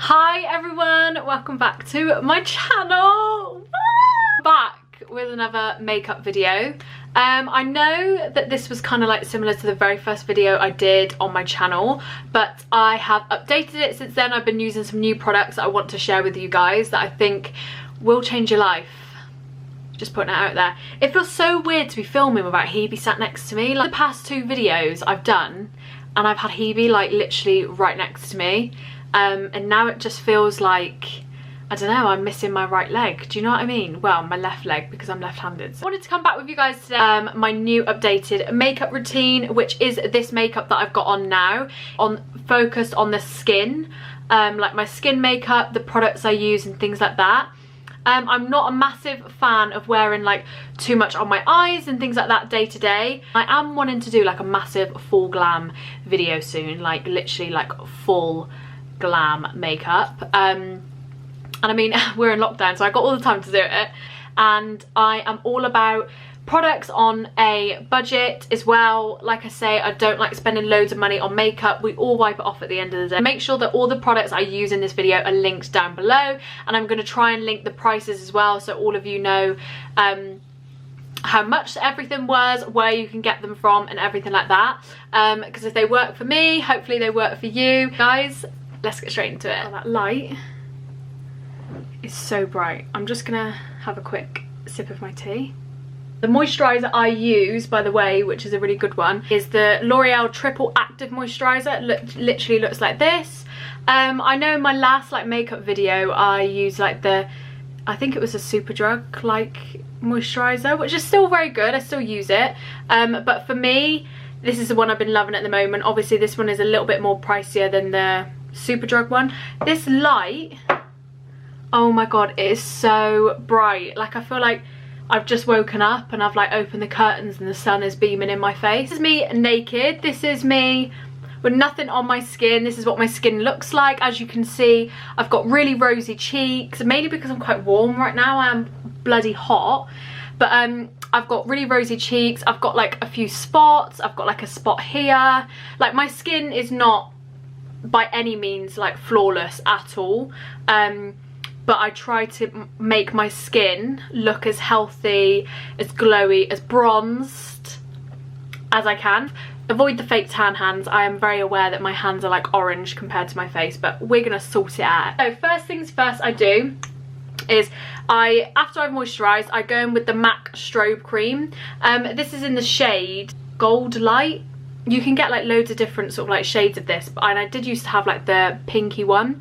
Hi everyone, welcome back to my channel. Back with another makeup video. I know that this was kind of like similar to the very first video I did on my channel, but I have updated it since then. I've been using some new products that I want to share with you guys that I think will change your life. Just putting it out there. It feels so weird to be filming without Hebe sat next to me. Like the past two videos I've done and I've had Hebe like literally right next to me. And now it just feels like, I don't know, I'm missing my right leg. Do you know what I mean? Well, my left leg, because I'm left-handed. So I wanted to come back with you guys today, my new updated makeup routine, which is this makeup that I've got on now, focused on the skin, like my skin makeup, the products I use and things like that. I'm not a massive fan of wearing like too much on my eyes and things like that day to day. I am wanting to do like a massive full glam video soon, like literally like full glam makeup. And I mean, we're in lockdown, so I got all the time to do it, and I am all about products on a budget as well. Like I say, I don't like spending loads of money on makeup. We all wipe it off at the end of the day. Make sure that all the products I use in this video are linked down below, and I'm going to try and link the prices as well, so all of you know how much everything was, where you can get them from and everything like that, because if they work for me, hopefully they work for you guys. Let's get straight into it. Oh, that light is so bright. I'm just gonna have a quick sip of my tea. The moisturiser I use, by the way, which is a really good one, is the L'Oreal Triple Active Moisturiser. It literally looks like this. I know in my last like makeup video I used like I think it was a Superdrug like moisturiser, which is still very good. I still use it. But for me, this is the one I've been loving at the moment. Obviously this one is a little bit more pricier than the Superdrug one. This light, oh my god, it is so bright. Like I feel like I've just woken up and I've like opened the curtains and the sun is beaming in my face. This is me naked. This is me with nothing on my skin. This is what my skin looks like. As you can see, I've got really rosy cheeks, mainly because I'm quite warm right now. I am bloody hot, but I've got really rosy cheeks. I've got like a few spots. I've got like a spot here. Like my skin is not by any means like flawless at all, but I try to make my skin look as healthy, as glowy, as bronzed as I can. Avoid the fake tan hands. I am very aware that my hands are like orange compared to my face, but we're gonna sort it out. So first things first I do is after I've moisturised, I go in with the MAC strobe cream. This is in the shade Gold Light. You can get like loads of different sort of like shades of this, and I did used to have like the pinky one,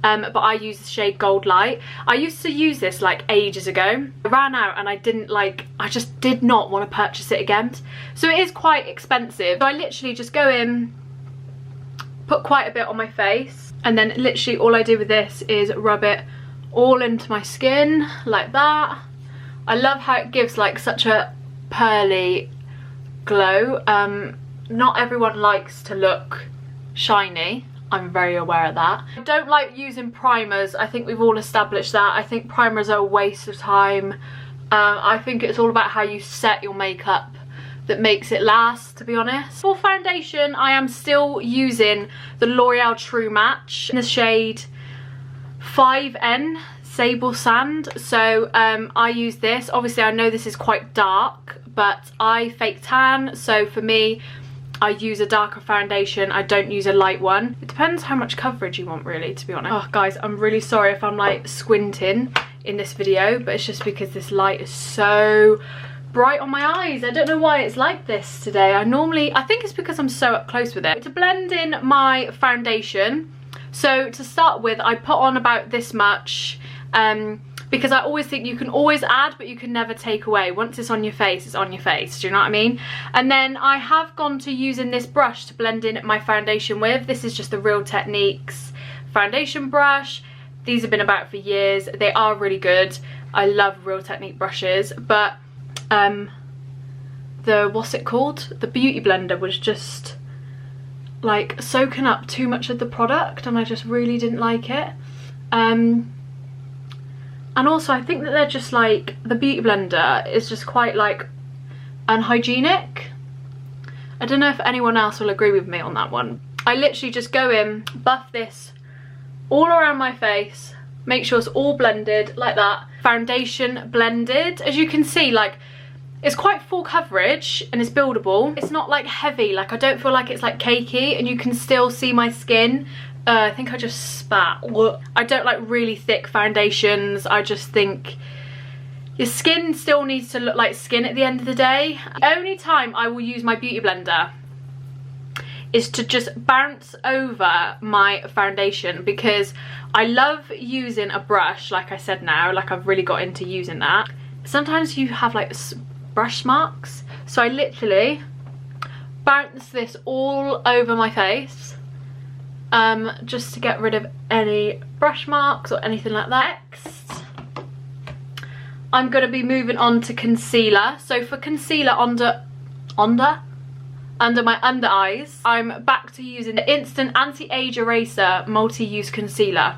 but I use the shade Gold Light. I used to use this like ages ago. I ran out and I just did not want to purchase it again. So it is quite expensive. So I literally just go in, put quite a bit on my face, and then literally all I do with this is rub it all into my skin like that. I love how it gives like such a pearly glow. Not everyone likes to look shiny. I'm very aware of that. I don't like using primers. I think we've all established that. I think primers are a waste of time. I think it's all about how you set your makeup that makes it last, to be honest. For foundation, I am still using the L'Oreal True Match in the shade 5N Sable Sand. So I use this. Obviously I know this is quite dark, but I fake tan, so for me I use a darker foundation. I don't use a light one. It depends how much coverage you want, really, to be honest. Oh guys, I'm really sorry if I'm like squinting in this video, but it's just because this light is so bright on my eyes. I don't know why it's like this today. I think it's because I'm so up close with it. To blend in my foundation, so to start with, I put on about this much, because I always think you can always add, but you can never take away. Once it's on your face, it's on your face. Do you know what I mean? And then I have gone to using this brush to blend in my foundation with. This is just the Real Techniques foundation brush. These have been about for years. They are really good. I love Real Technique brushes, but what's it called? The Beauty Blender was just like soaking up too much of the product, and I just really didn't like it. And also I think that they're just like, the Beauty Blender is just quite like unhygienic. I don't know if anyone else will agree with me on that one. I literally just go in, buff this all around my face. Make sure it's all blended like that. Foundation blended. As you can see, like, it's quite full coverage and it's buildable. It's not like heavy, like I don't feel like it's like cakey, and you can still see my skin. I think I just spat. I don't like really thick foundations. I just think your skin still needs to look like skin at the end of the day. The only time I will use my beauty blender is to just bounce over my foundation, because I love using a brush, like I said now, like I've really got into using that. Sometimes you have like brush marks, so I literally bounce this all over my face, just to get rid of any brush marks or anything like that. Next, I'm going to be moving on to concealer. So for concealer under my under eyes, I'm back to using the Instant Anti-Age Eraser Multi-Use Concealer.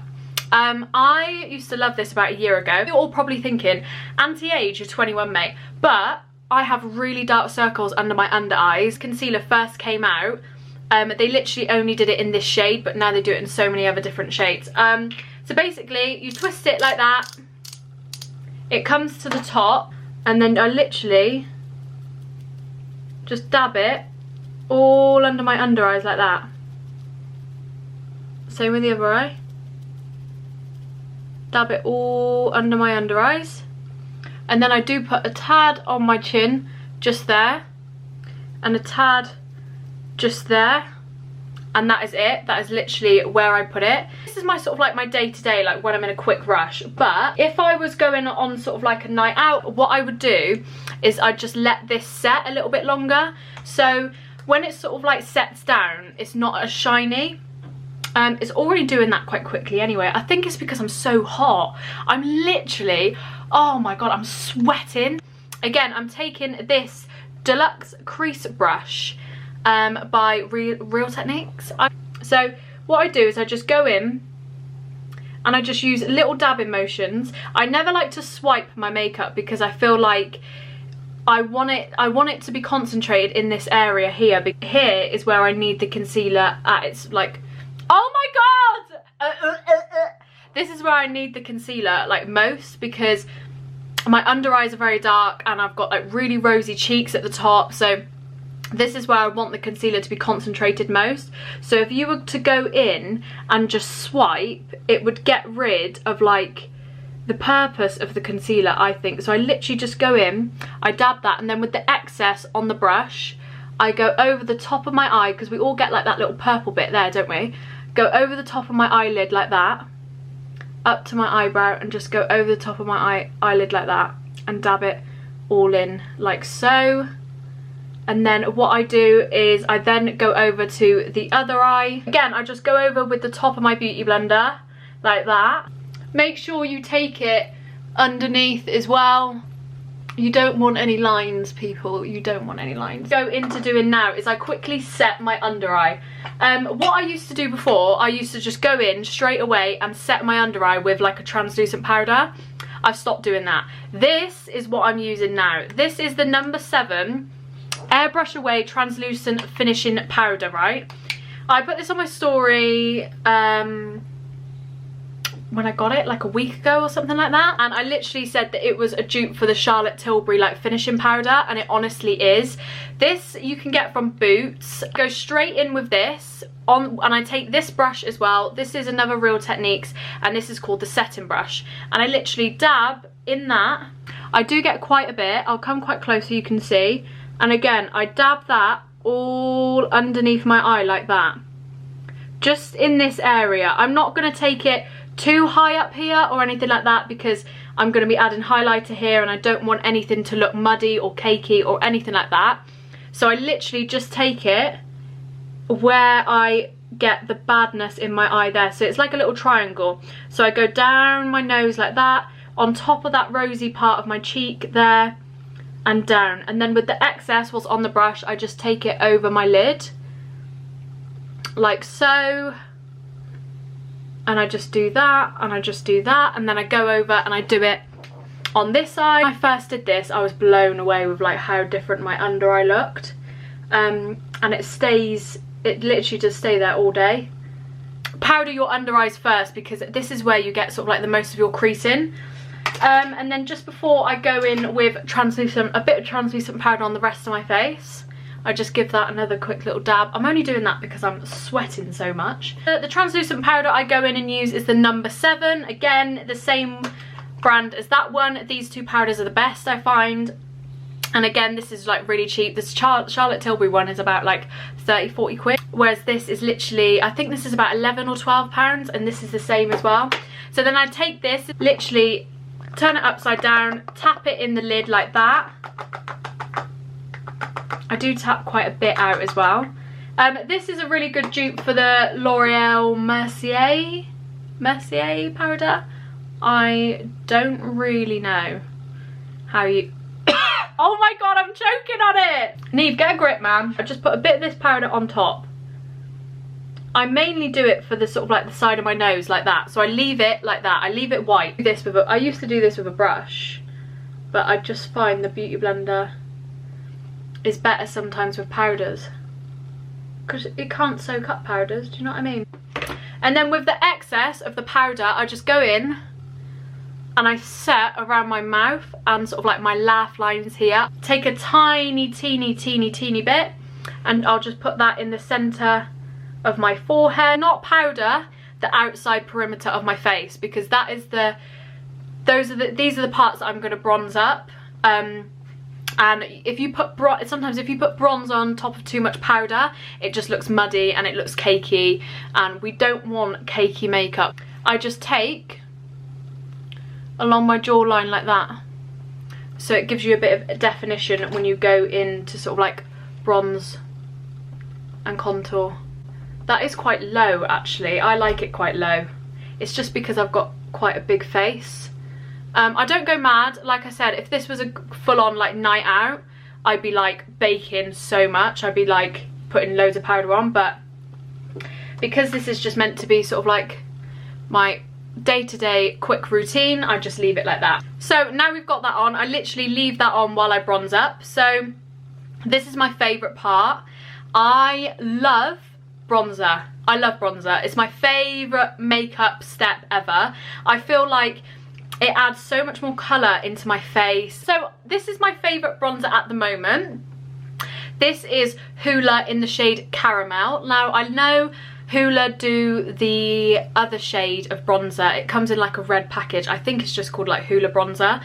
I used to love this about a year ago. You're all probably thinking, anti-age, you're 21, mate. But I have really dark circles under my under eyes. Concealer first came out, they literally only did it in this shade, but now they do it in so many other different shades. So basically, you twist it like that, it comes to the top, and then I literally just dab it all under my under eyes like that. Same with the other eye. Dab it all under my under eyes. And then I do put a tad on my chin, just there, and a tad just there, and that is it. That is literally where I put it. This is my sort of like my day-to-day, like when I'm in a quick rush. But if I was going on sort of like a night out, what I would do is I'd just let this set a little bit longer. So when it sort of like sets down, it's not as shiny. It's already doing that quite quickly anyway. I think it's because I'm so hot. I'm literally, oh my god, I'm sweating. Again, I'm taking this Deluxe Crease Brush by Real Techniques. So what I do is I just go in and I just use little dabbing motions. I never like to swipe my makeup because I feel like I want it to be concentrated in this area here. Here is where I need the concealer at its like, oh my god! This is where I need the concealer like most, because my under eyes are very dark and I've got like really rosy cheeks at the top. So this is where I want the concealer to be concentrated most. So if you were to go in and just swipe, it would get rid of like the purpose of the concealer, I think. So I literally just go in, I dab that, and then with the excess on the brush, I go over the top of my eye, because we all get like that little purple bit there, don't we? Go over the top of my eyelid like that, up to my eyebrow, and just go over the top of my eyelid like that, and dab it all in like so. And then what I do is I then go over to the other eye. Again, I just go over with the top of my beauty blender like that. Make sure you take it underneath as well. You don't want any lines, people. You don't want any lines. Go into doing now is I quickly set my under eye. What I used to do before, I used to just go in straight away and set my under eye with like a translucent powder. I've stopped doing that. This is what I'm using now. This is the number 7 Airbrush Away Translucent Finishing Powder, right? I put this on my story when I got it like a week ago or something like that, and I literally said that it was a dupe for the Charlotte Tilbury like finishing powder, and it honestly is. This you can get from Boots. Go straight in with this on, and I take this brush as well. This is another Real Techniques, and this is called the setting brush, and I literally dab in that. I do get quite a bit. I'll come quite close so you can see, and again I dab that all underneath my eye like that, just in this area. I'm not going to take it too high up here or anything like that, because I'm going to be adding highlighter here and I don't want anything to look muddy or cakey or anything like that. So I literally just take it where I get the badness in my eye there. So it's like a little triangle. So I go down my nose like that, on top of that rosy part of my cheek there, and down. And then with the excess what's on the brush, I just take it over my lid like so. And I just do that, and I just do that, and then I go over and I do it on this side. When I first did this, I was blown away with like how different my under eye looked. And it literally does stay there all day. powder your under eyes first, because this is where you get sort of like the most of your creasing. And then just before I go in with a bit of translucent powder on the rest of my face, I just give that another quick little dab. I'm only doing that because I'm sweating so much. The translucent powder I go in and use is the number 7. Again, the same brand as that one. These two powders are the best, I find. And again, this is like really cheap. This Charlotte Tilbury one is about like 30-40 quid. Whereas this is literally, I think this is about 11 or 12 pounds, and this is the same as well. So then I take this, literally turn it upside down, tap it in the lid like that. I do tap quite a bit out as well. This is a really good dupe for the L'Oreal Mercier powder. I don't really know how you... Oh my god, I'm choking on it! Niamh, get a grip, man. I just put a bit of this powder on top. I mainly do it for the sort of like the side of my nose, like that. So I leave it like that. I leave it white. I used to do this with a brush, but I just find the Beauty Blender is better sometimes with powders, because it can't soak up powders, do you know what I mean? And then with the excess of the powder, I just go in and I set around my mouth and sort of like my laugh lines here. Take a tiny, teeny bit, and I'll just put that in the center of my forehead. Not powder the outside perimeter of my face, because that is these are the parts that I'm going to bronze up. And if you put sometimes if you put bronze on top of too much powder, it just looks muddy and it looks cakey, and we don't want cakey makeup. I just take along my jawline like that, so it gives you a bit of definition when you go in to sort of like bronze and contour. That is quite low actually. I like it quite low. It's just because I've got quite a big face. I don't go mad. Like I said, if this was a full-on like night out, I'd be like baking so much. I'd be like putting loads of powder on, but because this is just meant to be sort of like my day-to-day quick routine, I just leave it like that. So now we've got that on, I literally leave that on while I bronze up. So this is my favourite part. I love bronzer. I love bronzer. It's my favourite makeup step ever. I feel like it adds so much more colour into my face. So this is my favourite bronzer at the moment. This is Hoola in the shade Caramel. Now I know Hoola do the other shade of bronzer. It comes in like a red package. I think it's just called like Hoola bronzer.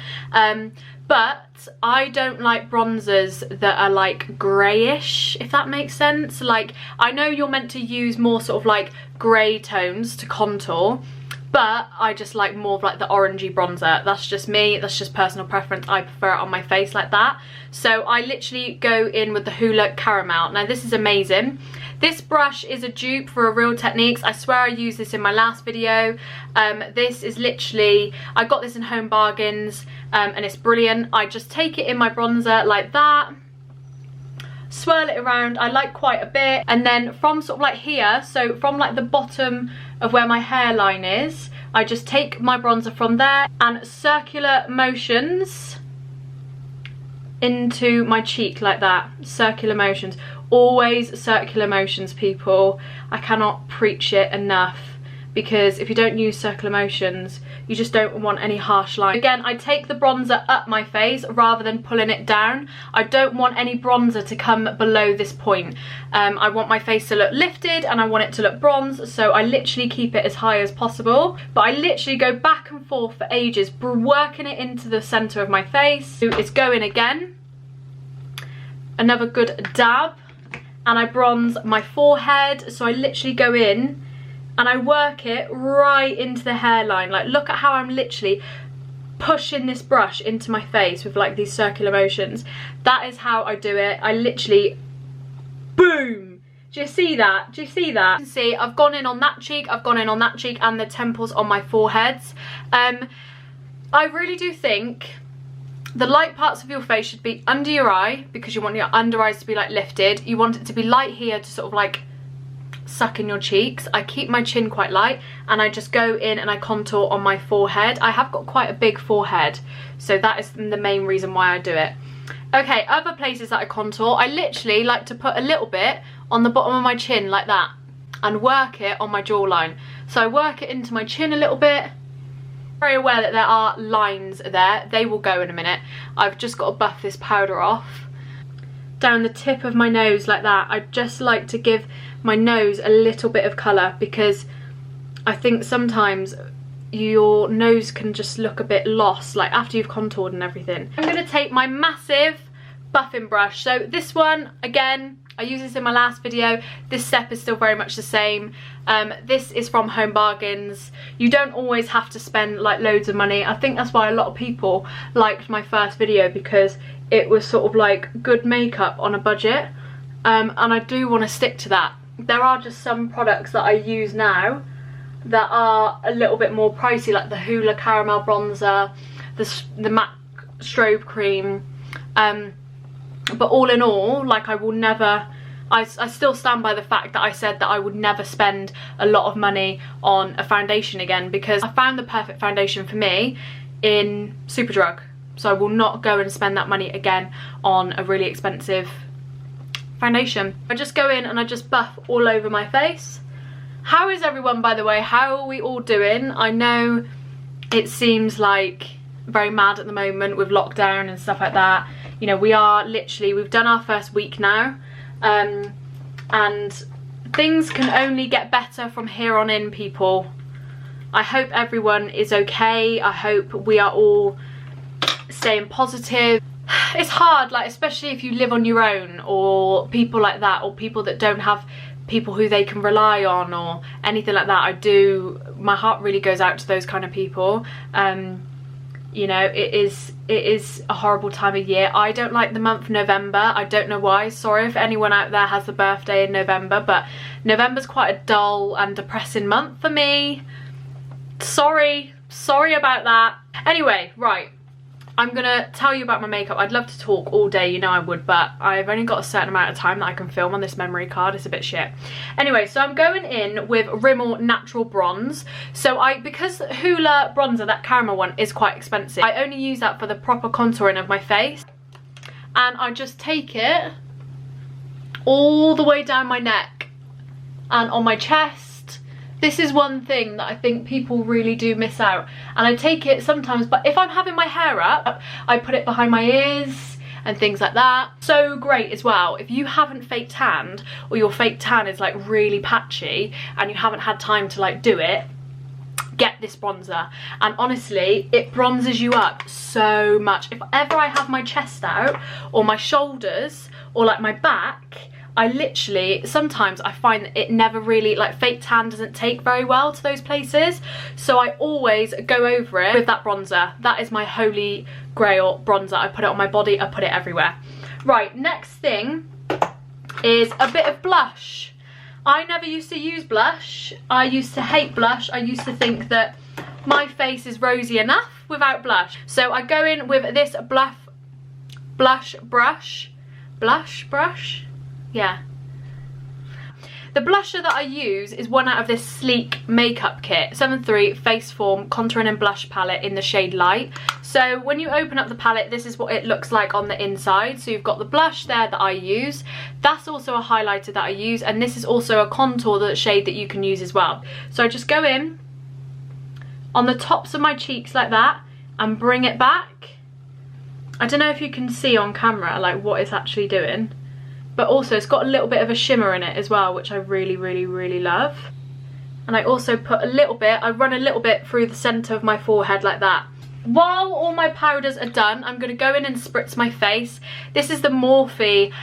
But I don't like bronzers that are like greyish, if that makes sense. Like, I know you're meant to use more sort of like grey tones to contour, but I just like more of like the orangey bronzer. That's just me, that's just personal preference. I prefer it on my face like that. So I literally go in with the Hoola Caramel. Now this is amazing. This brush is a dupe for a Real Techniques. I swear I used this in my last video. This is literally, I got this in Home Bargains, and it's brilliant. I just take it in my bronzer like that, swirl it around. I like quite a bit, and then from sort of like here, so from like the bottom of where my hairline is, I just take my bronzer from there and circular motions into my cheek like that. Circular motions. Always circular motions, people. I cannot preach it enough, because if you don't use circular motions, you just don't want any harsh lines. Again, I take the bronzer up my face rather than pulling it down. I don't want any bronzer to come below this point. I want my face to look lifted and I want it to look bronzed, so I literally keep it as high as possible. But I literally go back and forth for ages, working it into the centre of my face. It's going again. Another good dab. And I bronze my forehead, so I literally go in and I work it right into the hairline. Like, look at how I'm literally pushing this brush into my face with like these circular motions. That is how I do it. I literally, boom. Do you see that? Do you see that? You can see I've gone in on that cheek, I've gone in on that cheek, and the temples on my foreheads. I really do think the light parts of your face should be under your eye, because you want your under eyes to be like lifted. You want it to be light here to sort of like suck in your cheeks. I keep my chin quite light and I just go in and I contour on my forehead. I have got quite a big forehead, so that is the main reason why I do it. Okay, other places that I contour, I literally like to put a little bit on the bottom of my chin like that and work it on my jawline. So I work it into my chin a little bit. Very aware that there are lines there. They will go in a minute. I've just got to buff this powder off. Down the tip of my nose like that. I just like to give my nose a little bit of colour, because I think sometimes your nose can just look a bit lost, like after you've contoured and everything. I'm going to take my massive buffing brush. So this one, again, I used this in my last video. This step is still very much the same. This is from Home Bargains. You don't always have to spend like loads of money. I think that's why a lot of people liked my first video, because it was sort of like good makeup on a budget. And I do want to stick to that. There are just some products that I use now that are a little bit more pricey, like the Hoola Caramel Bronzer, the MAC Strobe Cream. But all in all, like, I will never, I still stand by the fact that I said that I would never spend a lot of money on a foundation again, because I found the perfect foundation for me in Superdrug. So I will not go and spend that money again on a really expensive foundation. I just go in and I just buff all over my face. How is everyone, by the way? How are we all doing? I know it seems like very mad at the moment with lockdown and stuff like that. You know, we are literally, we've done our first week now, and things can only get better from here on in, people. I hope everyone is okay. I hope we are all staying positive. It's hard, like, especially if you live on your own, or people like that, or people that don't have people who they can rely on or anything like that. My heart really goes out to those kind of people. You know, it is a horrible time of year. I don't like the month November. I don't know why. Sorry if anyone out there has a birthday in November, but November's quite a dull and depressing month for me. Sorry about that. Anyway, right, I'm gonna tell you about my makeup. I'd love to talk all day, you know I would, but I've only got a certain amount of time that I can film on this memory card. It's a bit shit. Anyway, so I'm going in with Rimmel Natural Bronze. So because Hoola bronzer, that caramel one, is quite expensive, I only use that for the proper contouring of my face. And I just take it all the way down my neck and on my chest. This is one thing that I think people really do miss out. And I take it sometimes, but if I'm having my hair up, I put it behind my ears and things like that. So great as well. If you haven't fake tanned, or your fake tan is like really patchy and you haven't had time to like do it, get this bronzer. And honestly, it bronzes you up so much. If ever I have my chest out or my shoulders or like my back, I literally, sometimes I find that it never really, like, fake tan doesn't take very well to those places. So I always go over it with that bronzer. That is my holy grail bronzer. I put it on my body, I put it everywhere. Right, next thing is a bit of blush. I never used to use blush. I used to hate blush. I used to think that my face is rosy enough without blush. So I go in with this blush brush. Yeah. The blusher that I use is one out of this Sleek makeup kit, 7.3 Face Form Contouring and Blush Palette in the shade Light. So when you open up the palette, this is what it looks like on the inside. So you've got the blush there that I use. That's also a highlighter that I use, and this is also a contour shade that you can use as well. So I just go in on the tops of my cheeks like that and bring it back. I don't know if you can see on camera like what it's actually doing. But also it's got a little bit of a shimmer in it as well, which I really, really, really love. And I also put a little bit, I run a little bit through the centre of my forehead like that. While all my powders are done, I'm going to go in and spritz my face. This is the Morphe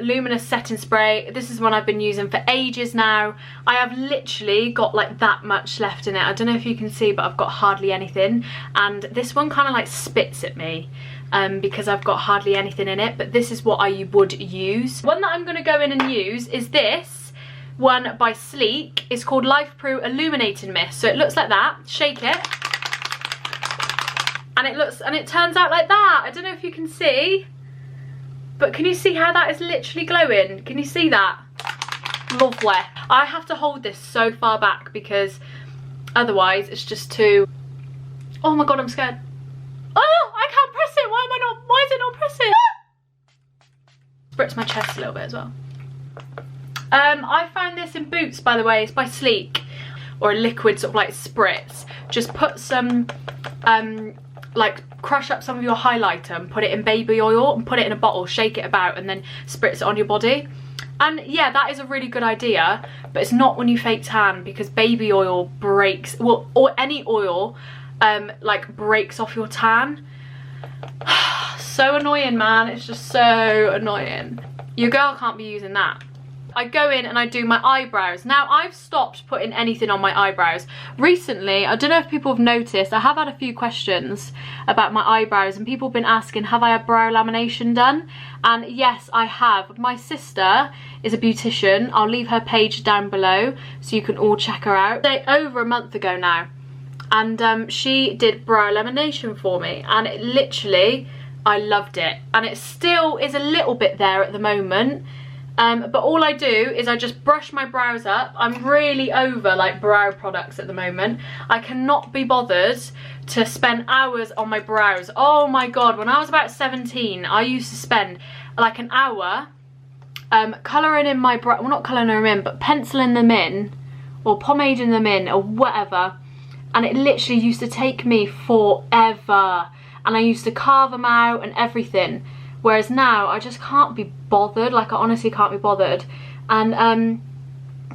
Luminous Setting Spray. This is one I've been using for ages now. I have literally got like that much left in it. I don't know if you can see, but I've got hardly anything. And this one kind of like spits at me. Because I've got hardly anything in it, but this is what I would use. One that I'm going to go in and use is this one by Sleek. It's called Life Pro Illuminating Mist. So it looks like that. Shake it. And it turns out like that. I don't know if you can see, but can you see how that is literally glowing? Can you see that? Lovely. I have to hold this so far back because otherwise it's just too... Oh my god, I'm scared. Oh, I can't press it. Why is it not pressing? Spritz my chest a little bit as well. I found this in Boots, by the way. It's by Sleek. or a liquid sort of like spritz, just put some like crush up some of your highlighter and put it in baby oil and put it in a bottle, shake it about, and then spritz it on your body. And yeah, that is a really good idea, but it's not when you fake tan, because baby oil breaks, well, or any oil like breaks off your tan. So annoying, man. It's just so annoying. Your girl can't be using that. I go in and I do my eyebrows. Now, I've stopped putting anything on my eyebrows. Recently, I don't know if people have noticed, I have had a few questions about my eyebrows, and people have been asking, have I had brow lamination done? And yes, I have. My sister is a beautician. I'll leave her page down below so you can all check her out. Over a month ago now. And she did brow lamination for me, and it literally, I loved it. And it still is a little bit there at the moment. But all I do is I just brush my brows up. I'm really over like brow products at the moment. I cannot be bothered to spend hours on my brows. Oh my god, when I was about 17, I used to spend like an hour colouring in my brow, well, not colouring them in, but penciling them in, or pomading them in, or whatever. And it literally used to take me forever. And I used to carve them out and everything. Whereas now, I just can't be bothered. Like, I honestly can't be bothered. And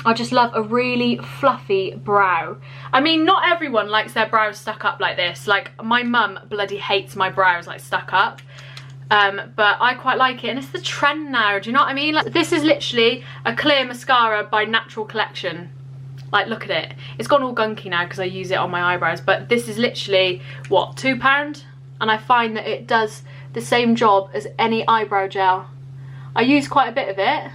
I just love a really fluffy brow. I mean, not everyone likes their brows stuck up like this. Like, my mum bloody hates my brows like stuck up. But I quite like it. And it's the trend now, do you know what I mean? Like, this is literally a clear mascara by Natural Collection. Like, look at it. It's gone all gunky now because I use it on my eyebrows. But this is literally, what, £2? And I find that it does the same job as any eyebrow gel. I use quite a bit of it,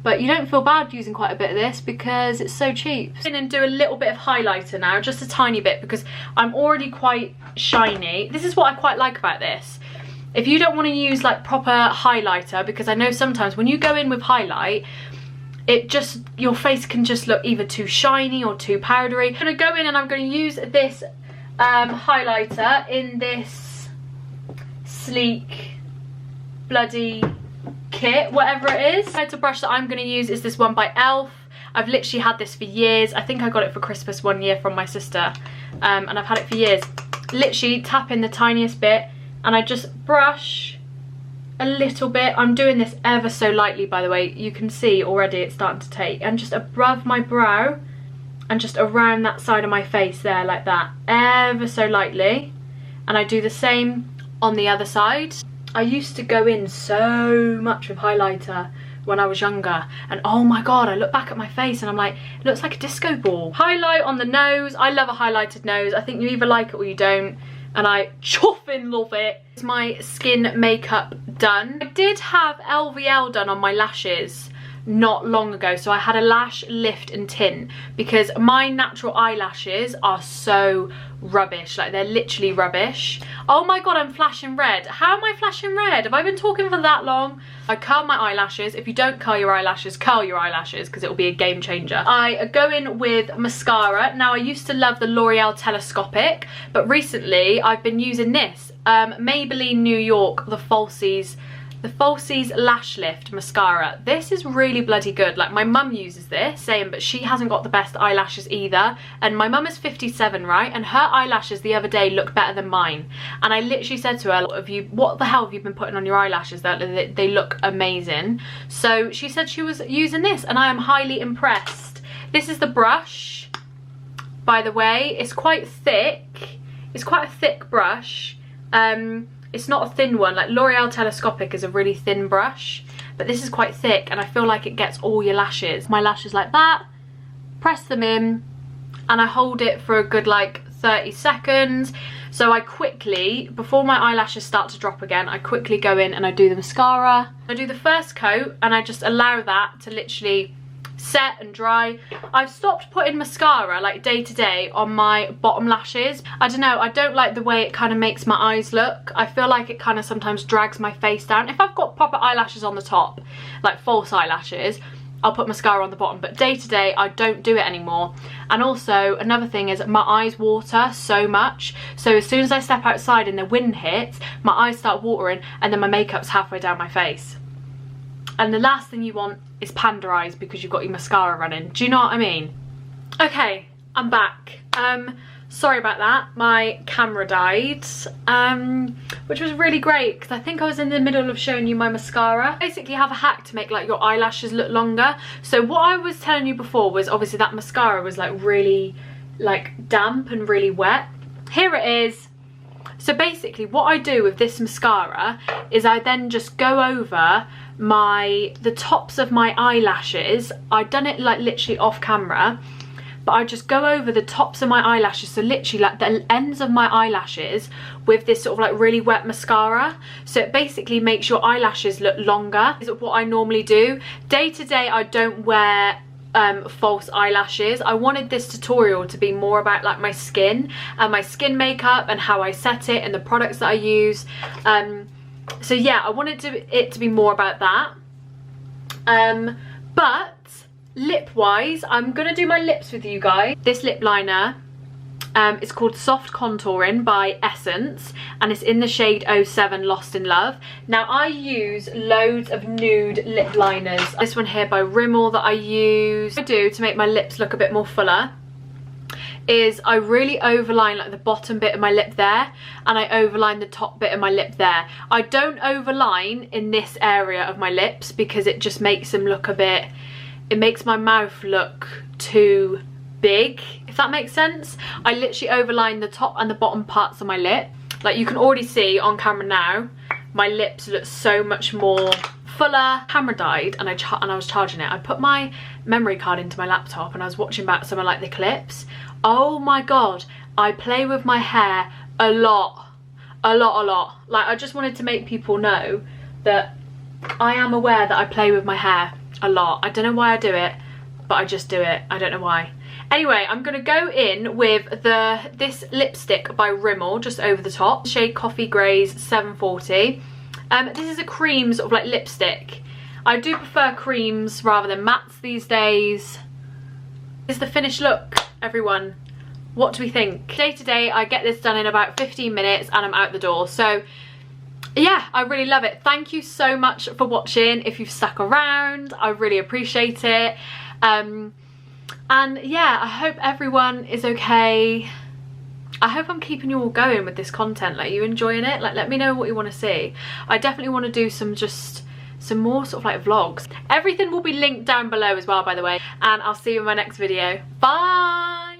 but you don't feel bad using quite a bit of this because it's so cheap. And do a little bit of highlighter now, just a tiny bit, because I'm already quite shiny. This is what I quite like about this. If you don't want to use like proper highlighter, because I know sometimes when you go in with highlight, it just, your face can just look either too shiny or too powdery. I'm gonna go in and I'm gonna use this highlighter in this sleek bloody kit, whatever it is. The highlighter brush that I'm going to use is this one by ELF. I've literally had this for years. I think I got it for Christmas one year from my sister, and I've had it for years. Literally tap in the tiniest bit and I just brush a little bit. I'm doing this ever so lightly, by the way. You can see already it's starting to take, and just above my brow and just around that side of my face there, like that, ever so lightly. And I do the same on the other side. I used to go in so much with highlighter when I was younger, and oh my god, I look back at my face and I'm like, it looks like a disco ball. Highlight on the nose. I love a highlighted nose. I think you either like it or you don't, and I chuffing love it. It's my skin makeup done. I did have LVL done on my lashes not long ago, so I had a lash lift and tint, because my natural eyelashes are so rubbish. Like, they're literally rubbish. Oh my god, I'm flashing red. How am I flashing red? Have I been talking for that long? I curl my eyelashes. If you don't curl your eyelashes, curl your eyelashes, because it will be a game changer. I go in with mascara. Now, I used to love the L'Oreal Telescopic, but recently I've been using this Maybelline New York, the Falsies Lash Lift mascara. This is really bloody good. Like, my mum uses this, saying, but she hasn't got the best eyelashes either. And my mum is 57, right? And her eyelashes the other day looked better than mine. And I literally said to her, what the hell have you been putting on your eyelashes? They look amazing. So she said she was using this, and I am highly impressed. This is the brush, by the way. It's quite thick. It's quite a thick brush. It's not a thin one. Like, L'Oreal Telescopic is a really thin brush, but this is quite thick, and I feel like it gets all your lashes. My lashes like that, press them in, and I hold it for a good like 30 seconds. So I quickly, before my eyelashes start to drop again, I quickly go in and I do the mascara. I do the first coat and I just allow that to literally set and dry. I've stopped putting mascara like day to day on my bottom lashes. I don't know, I don't like the way it kind of makes my eyes look. I feel like it kind of sometimes drags my face down. If I've got proper eyelashes on the top, like false eyelashes, I'll put mascara on the bottom, but day to day I don't do it anymore. And also another thing is my eyes water so much, so as soon as I step outside and the wind hits, my eyes start watering, and then my makeup's halfway down my face. And the last thing you want is panda eyes because you've got your mascara running. Do you know what I mean? Okay, I'm back. Sorry about that, my camera died, which was really great because I think I was in the middle of showing you my mascara. Basically, have a hack to make like your eyelashes look longer. So what I was telling you before was obviously that mascara was like really like damp and really wet. Here it is. So basically what I do with this mascara is I then just go over the tops of my eyelashes. I've done it like literally off camera, but I just go over the tops of my eyelashes, so literally like the ends of my eyelashes with this sort of like really wet mascara. So it basically makes your eyelashes look longer. This is what I normally do. Day to day I don't wear false eyelashes. I wanted this tutorial to be more about like my skin and my skin makeup and how I set it and the products that I use. So yeah, I wanted it to be more about that. But lip wise, I'm gonna do my lips with you guys. This lip liner is called Soft Contouring by Essence, and it's in the shade 07 Lost in Love. Now I use loads of nude lip liners. This one here by Rimmel that I use. What I do to make my lips look a bit more fuller is I really overline like the bottom bit of my lip there, and I overline the top bit of my lip there. I don't overline in this area of my lips because it just makes them look a bit, it makes my mouth look too big, if that makes sense. I literally overline the top and the bottom parts of my lip. Like you can already see on camera now, my lips look so much more fuller. Camera died and I was charging it. I put my memory card into my laptop and I was watching back some of like the clips. Oh my god, I play with my hair a lot. Like I just wanted to make people know that I am aware that I play with my hair a lot. I don't know why I do it, but I just do it. I don't know why. Anyway, I'm gonna go in with this lipstick by Rimmel, just over the top. Shade Coffee Greys 740. This is a cream sort of like lipstick. I do prefer creams rather than mattes these days. This is the finished look, everyone. What do we think? Day to day, I get this done in about 15 minutes and I'm out the door. So yeah, I really love it. Thank you so much for watching. If you've stuck around, I really appreciate it. And yeah, I hope everyone is okay. I hope I'm keeping you all going with this content. Like, you enjoying it? Like, let me know what you want to see. I definitely want to do some more sort of like vlogs. Everything will be linked down below as well, by the way. And I'll see you in my next video. Bye!